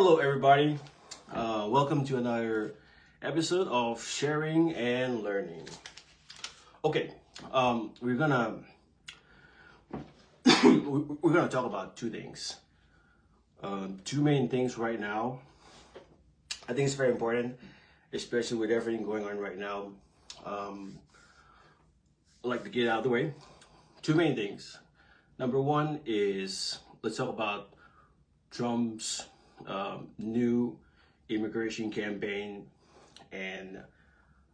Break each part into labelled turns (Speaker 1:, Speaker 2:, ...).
Speaker 1: Hello, everybody. Welcome to another episode of Sharing and Learning. Okay, we're gonna we're gonna talk about two things. Two main things right now. I think it's very important, especially with everything going on right now. I'd like to get it out of the way. Two main things. Number one is let's talk about Trump's new immigration campaign and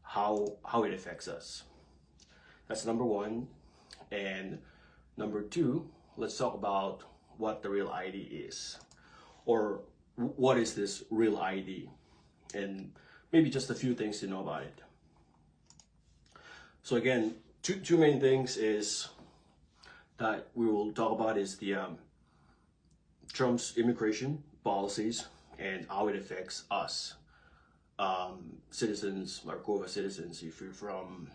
Speaker 1: how it affects us. That's number one. And number two, let's talk about what the real ID is, or what is this real ID, and maybe just a few things to know about it. So again, two main things is that we will talk about is the Trump's immigration policies and how it affects us, citizens, or COFA citizens, if you're from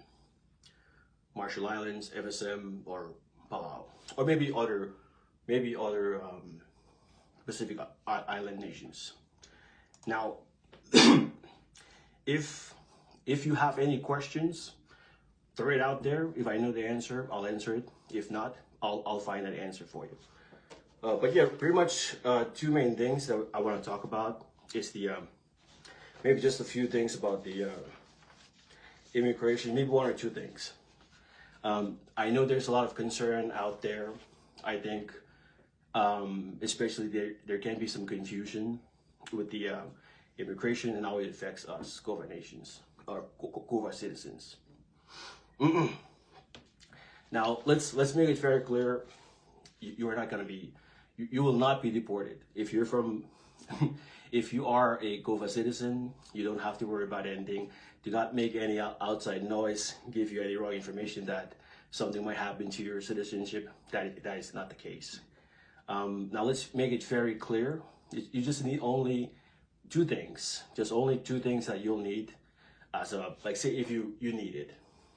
Speaker 1: Marshall Islands, FSM, or Palau, or maybe other Pacific Island nations. Now, if you have any questions, throw it out there. If I know the answer, I'll answer it. If not, I'll find that answer for you. But yeah, pretty much two main things that I want to talk about is the maybe just a few things about the immigration, maybe one or two things. I know there's a lot of concern out there. I think especially there can be some confusion with the immigration and how it affects us, COFA nations, or COFA citizens. Now, let's make it very clear. You are not going to be, you will not be deported. If you're from, if you are a COFA citizen, you don't have to worry about anything. Do not make any outside noise, give you any wrong information that something might happen to your citizenship. That is not the case. Now let's make it very clear. You just need only two things, just only two things that you'll need as a, like say if you need it.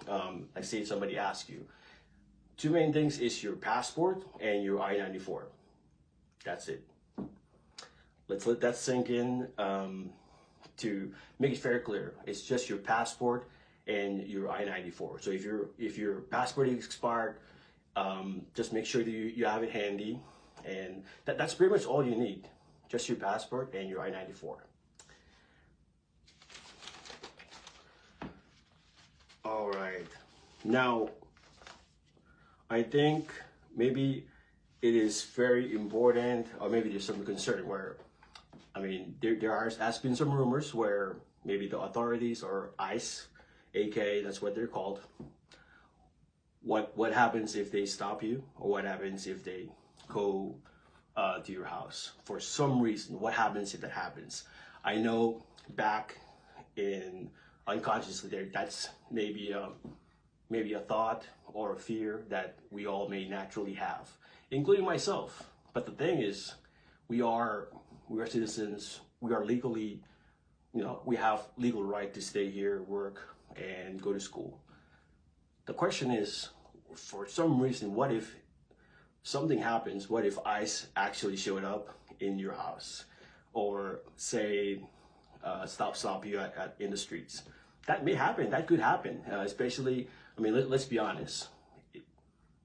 Speaker 1: Like say somebody asks you, two main things is your passport and your I-94. That's it. Let's let that sink in. To make it very clear, it's just your passport and your I-94. So if your passport is expired, just make sure that you have it handy, and that's pretty much all you need. Just your passport and your I-94. All right. Now, I think maybe it is very important, or maybe there's some concern where, I mean, there has been some rumors where maybe the authorities or ICE, aka that's what they're called, what happens if they stop you, or what happens if they go to your house for some reason? What happens if that happens? I know back in unconsciously that's maybe a thought or a fear that we all may naturally have, including myself. But the thing is, we are citizens. We are legally, we have legal right to stay here, work, and go to school. The question is, for some reason, what if something happens? What if ICE actually showed up in your house, or say stop you in the streets? That may happen. That could happen. Especially, I mean, let's be honest.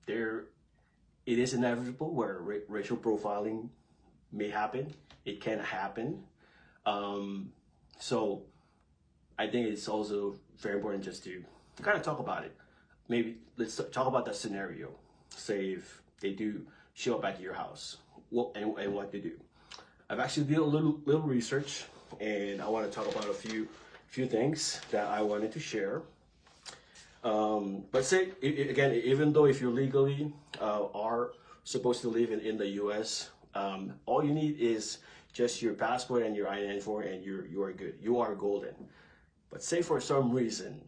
Speaker 1: It is inevitable where racial profiling may happen. It can happen. So I think it's also very important just to kind of talk about it. Maybe let's talk about that scenario. Say if they do show up at your house, and what to do. I've actually did a little research, and I want to talk about a few things that I wanted to share. But say again, even though if you legally are supposed to live in the U.S., all you need is just your passport and your I-94, and you are good. You are golden. But say for some reason,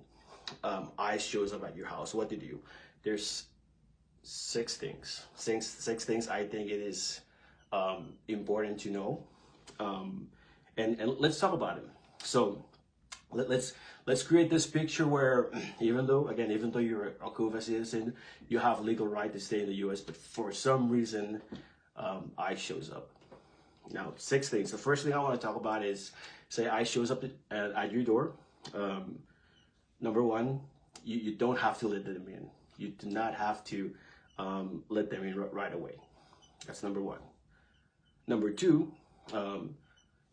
Speaker 1: ICE shows up at your house. What to do? There's six things I think it is important to know, and let's talk about it. So let's create this picture where even though you're a COFA citizen, you have legal right to stay in the U.S., but for some reason ICE shows up. Now, 6 things. The first thing I want to talk about is, say I shows up at your door. Number one, you don't have to let them in. You do not have to let them in right away. That's number one. Number two,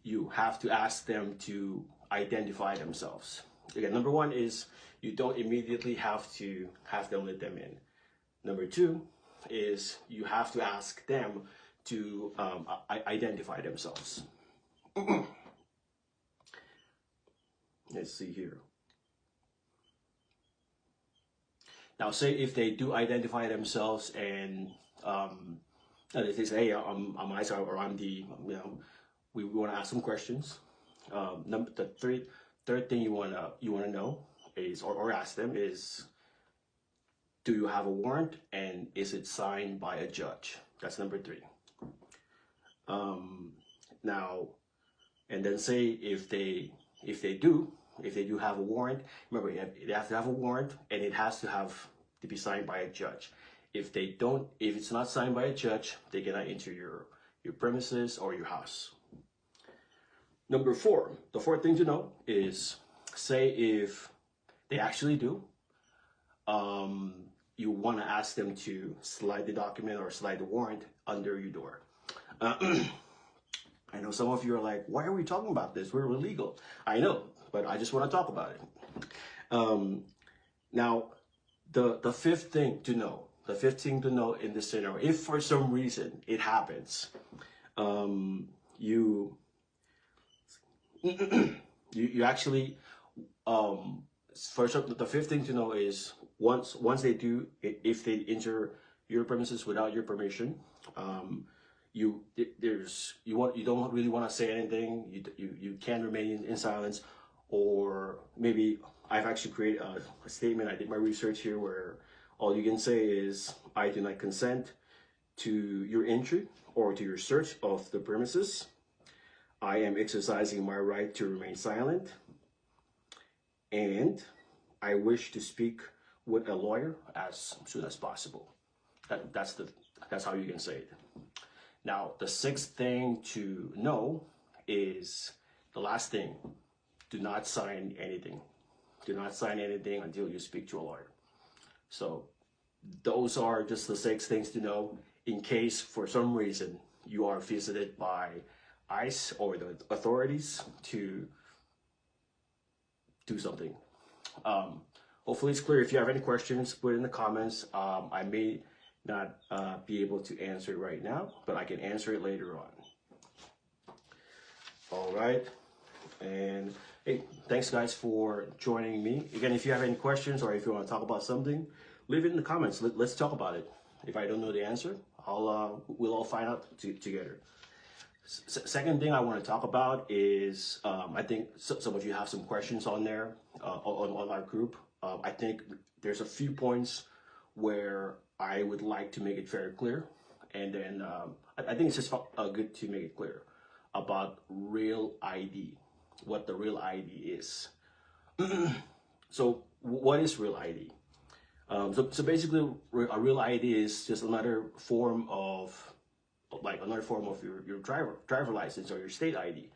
Speaker 1: you have to ask them to identify themselves. Again, number one is you don't immediately have to have them let them in. Number two is you have to ask them to identify themselves. Let's see here. Now, say if they do identify themselves and they say, "Hey, I'm Isaac," or "I'm the," we want to ask some questions. The third thing you wanna know is, or ask them is, do you have a warrant and is it signed by a judge? That's number three. Now, and then say if they do have a warrant, remember they have to have a warrant and it has to be signed by a judge. If it's not signed by a judge, they cannot enter your premises or your house. Number four, the fourth thing to know is, say if they actually do, you want to ask them to slide the document or slide the warrant under your door. I know some of you are like, why are we talking about this? We're illegal. I know, but I just want to talk about it. Now, the fifth thing to know in this scenario, if for some reason it happens, you actually, first, the fifth thing to know is once they do, if they enter your premises without your permission, you don't really want to say anything. You can remain in silence, or maybe I've actually created a statement. I did my research here where all you can say is, I do not consent to your entry or to your search of the premises. I am exercising my right to remain silent, and I wish to speak with a lawyer as soon as possible. That's how you can say it. Now, the sixth thing to know is the last thing. Do not sign anything. Do not sign anything until you speak to a lawyer. So those are just the 6 things to know in case for some reason you are visited by ICE or the authorities to do something. Hopefully it's clear. If you have any questions, put it in the comments. I may not be able to answer it right now, but I can answer it later on. All right. And hey, thanks guys for joining me. Again, if you have any questions or if you want to talk about something, leave it in the comments. Let's talk about it. If I don't know the answer, we'll all find out together. Second thing I want to talk about is, I think some of you have some questions on there, on our group. I think there's a few points where I would like to make it very clear. And then I think it's just good to make it clear about real ID, what the real ID is. So what is real ID? So basically a real ID is just another form of your driver license or your state ID.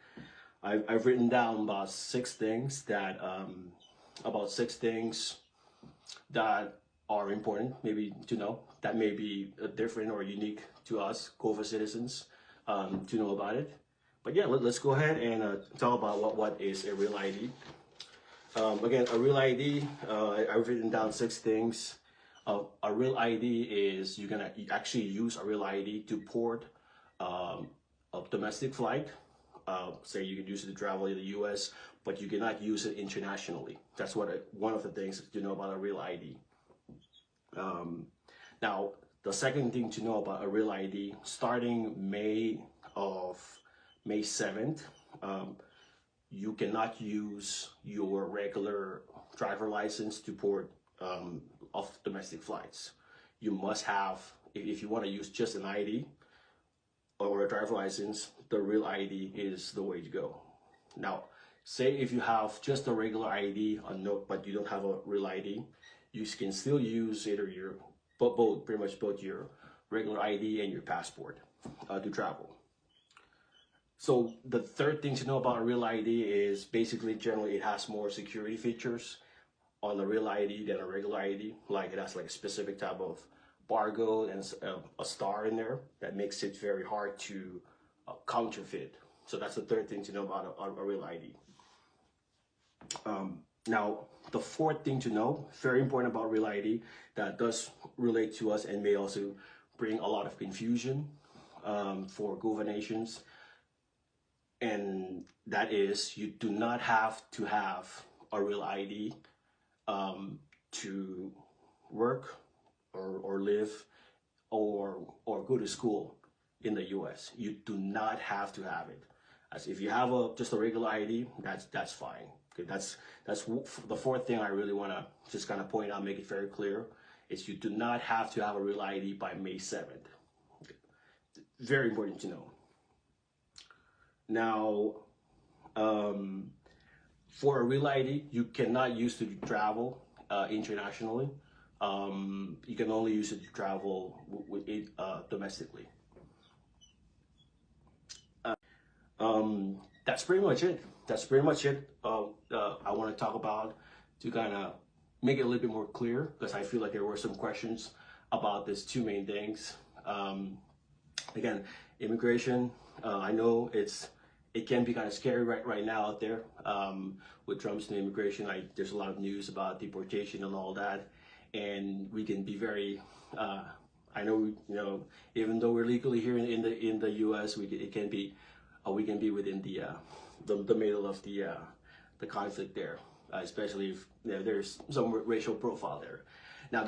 Speaker 1: I've written down about 6 things that are important maybe to know, that may be different or unique to us COFA citizens to know about it. But yeah, let's go ahead and talk about what is a real ID. Again, a real ID, I've written down 6 things. A real ID is you're gonna actually use a real ID to port a domestic flight. Say you can use it to travel in the U.S., but you cannot use it internationally. That's one of the things to know about a real ID. Now, the second thing to know about a real ID, starting May 7th, you cannot use your regular driver license to port of domestic flights. You must have, if you want to use just an ID or a driver license, the real ID is the way to go. Now, say if you have just a regular ID, but you don't have a real ID, you can still use either pretty much both your regular ID and your passport to travel. So the third thing to know about a real ID is basically generally it has more security features on the real ID than a regular ID. Like it has like a specific type of barcode and a star in there that makes it very hard to counterfeit. So that's the third thing to know about a real ID. Now, the fourth thing to know, very important about real ID, that does relate to us and may also bring a lot of confusion for GOVA nations, and that is you do not have to have a real ID to work or live or go to school in the US. You do not have to have it. As if you have just a regular ID, that's fine. Okay, that's the fourth thing I really want to just kind of point out, make it very clear, is you do not have to have a real ID by May 7th. Okay. Very important to know. Now, for a real ID, you cannot use to travel internationally. You can only use it to travel with it domestically. That's pretty much it. That's pretty much it. I want to talk about to kind of make it a little bit more clear, because I feel like there were some questions about these two main things. Again, immigration. I know it can be kind of scary right now out there with Trump's new immigration. There's a lot of news about deportation and all that, and we can be very. I know, even though we're legally here in the U.S., it can be. We can be within the middle of the conflict there, especially if there's some racial profile there. Now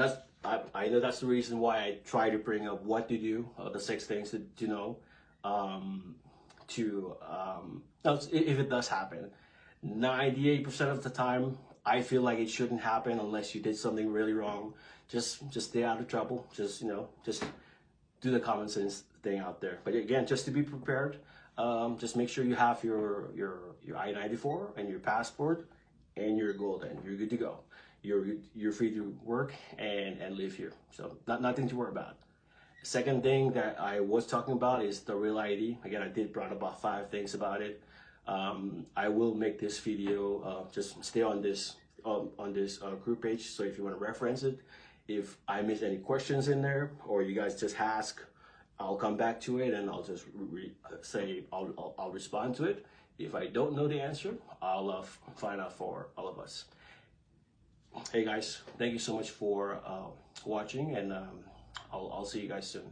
Speaker 1: I know that's the reason why I try to bring up what to do, the 6 things to know, if it does happen. 98% of the time, I feel like it shouldn't happen unless you did something really wrong. Just stay out of trouble. Just do the common sense thing out there. But again, just to be prepared. Just make sure you have your I-94 and your passport, and you're golden. You're good to go. You're free to work and live here. So nothing to worry about. Second thing that I was talking about is the real ID. Again, I did brought about 5 things about it. I will make this video. Just stay on this group page. So if you want to reference it, if I miss any questions in there, or you guys just ask, I'll come back to it and I'll just say I'll respond to it. If I don't know the answer, I'll find out for all of us. Hey guys, thank you so much for watching, and I'll see you guys soon.